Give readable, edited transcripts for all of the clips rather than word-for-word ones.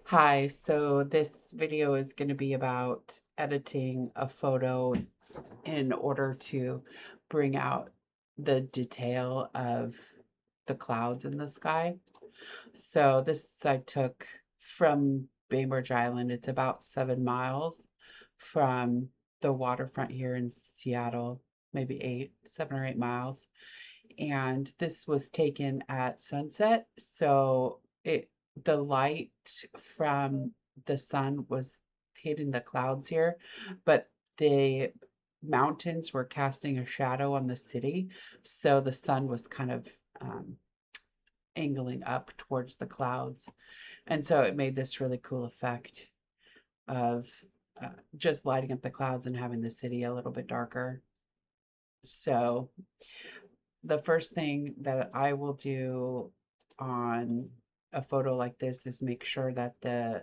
Hi, so this video is going to be about editing a photo in order to bring out the detail of the clouds in the sky. So this I took from Bainbridge Island. It's about 7 miles from the waterfront here in Seattle, maybe 7 or 8 miles. And this was taken at sunset, so the light from the sun was hitting the clouds here, but the mountains were casting a shadow on the city, so the sun was kind of um, angling up towards the clouds, and so it made this really cool effect of just lighting up the clouds and having the city a little bit darker. So the first thing that I will do on a photo like this is make sure that the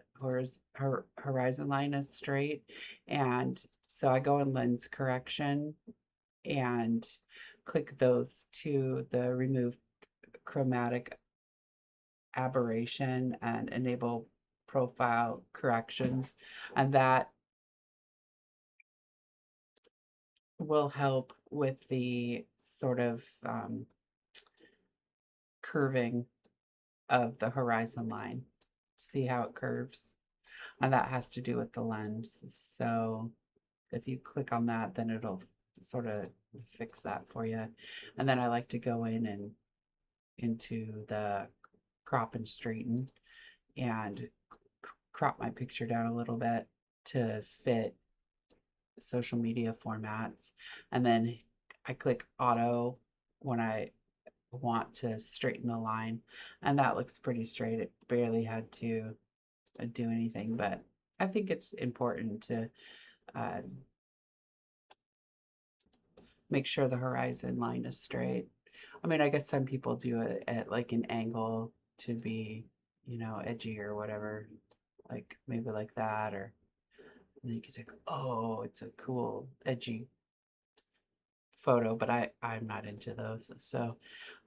horizon line is straight. And so I go in lens correction and click those to the remove chromatic aberration and enable profile corrections. And that will help with the sort of curving of the horizon line. See how it curves? And that has to do with the lens. So if you click on that, then it'll sort of fix that for you. And then I like to go in and into the crop and straighten and crop my picture down a little bit to fit social media formats. And then I click auto when I want to straighten the line, and that looks pretty straight. It barely had to do anything, but I think it's important to uh, make sure the horizon line is straight. I mean, I guess some people do it at like an angle to be, edgy or whatever, like maybe like that, or then you can say, oh, it's a cool edgy photo, but I'm not into those, so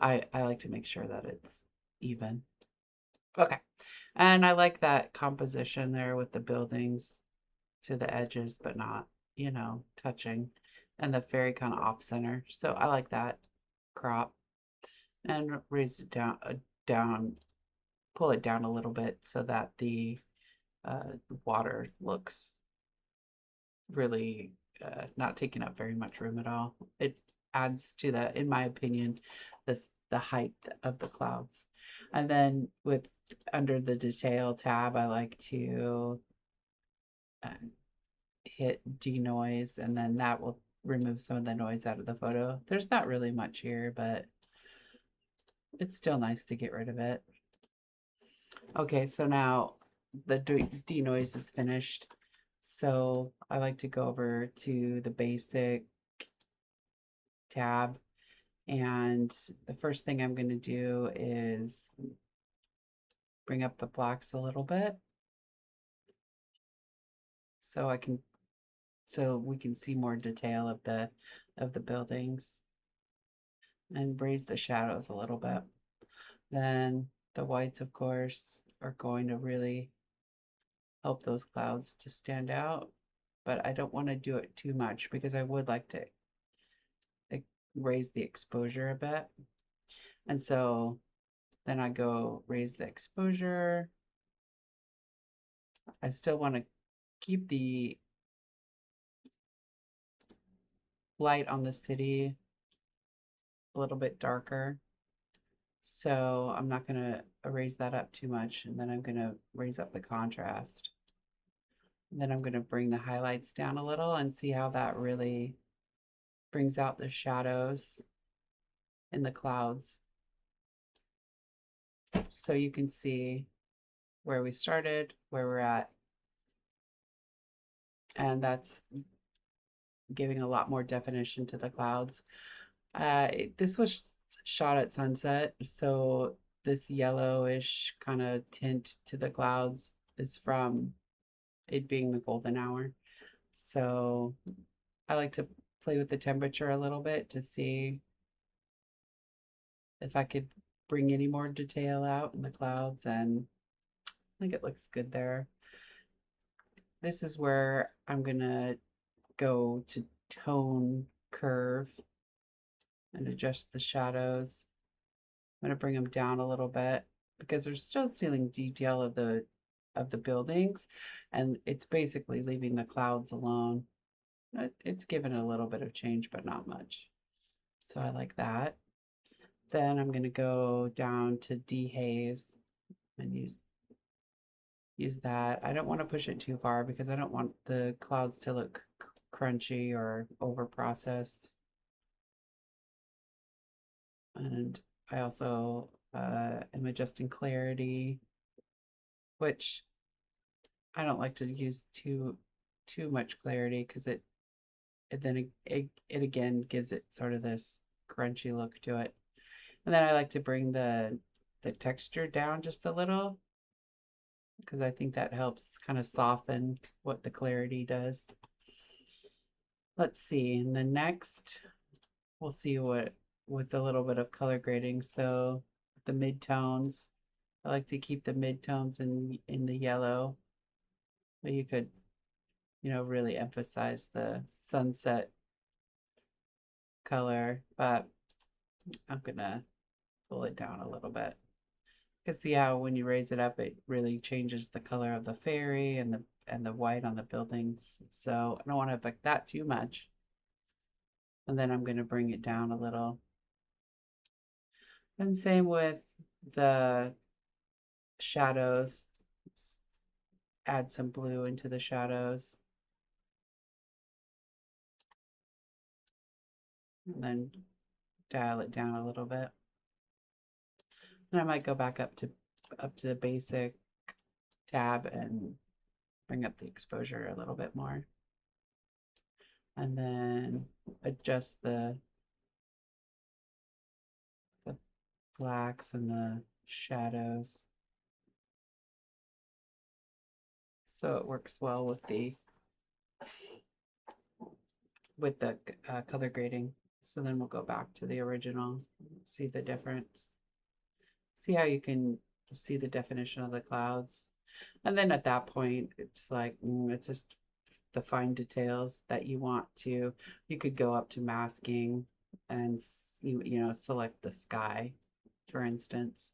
I like to make sure that it's even. Okay. And I like that composition there with the buildings to the edges, but not, touching. And the ferry kind of off center. So I like that crop and raise it down, pull it down a little bit so that the water looks really not taking up very much room at all. It adds to the, in my opinion, the height of the clouds. And then with under the detail tab, I like to uh, hit denoise, and then that will remove some of the noise out of the photo. There's not really much here, but it's still nice to get rid of it. Okay, so now the denoise is finished. So I like to go over to the basic tab, and the first thing I'm going to do is bring up the blacks a little bit so we can see more detail of the buildings, and raise the shadows a little bit. Then the whites, of course, are going to really help those clouds to stand out, but I don't want to do it too much because I would like to raise the exposure a bit. And so then I go raise the exposure. I still want to keep the light on the city a little bit darker. So I'm not going to raise that up too much. And then I'm going to raise up the contrast. And then I'm going to bring the highlights down a little and see how that really brings out the shadows in the clouds. So you can see where we started, where we're at, and that's giving a lot more definition to the clouds. This was shot at sunset, so this yellowish kind of tint to the clouds is from it being the golden hour. So I like to play with the temperature a little bit to see if I could bring any more detail out in the clouds, and think it looks good there. This is where I'm gonna go to tone curve and adjust the shadows. I'm gonna bring them down a little bit because there's still ceiling detail of the buildings, and it's basically leaving the clouds alone. It's given a little bit of change, but not much. So I like that. Then I'm gonna go down to dehaze and use that. I don't want to push it too far because I don't want the clouds to look crunchy or over processed. And I also am adjusting clarity, which I don't like to use too much clarity because it again gives it sort of this crunchy look to it. And then I like to bring the texture down just a little because I think that helps kind of soften what the clarity does. Let's see. And then next, we'll see what with a little bit of color grading. So the midtones, I like to keep the midtones in the yellow. But you could, really emphasize the sunset color, but I'm gonna pull it down a little bit. You can see how when you raise it up, it really changes the color of the ferry and the white on the buildings. So I don't want to affect that too much. And then I'm going to bring it down a little. And same with the shadows. Add some blue into the shadows. And then dial it down a little bit. And I might go back up to the basic tab and bring up the exposure a little bit more. And then adjust the blacks and the shadows so it works well with the color grading. So then we'll go back to the original, see the difference, see how you can see the definition of the clouds. And then at that point, it's like, it's just the fine details that you want to, you could go up to masking and select the sky, for instance.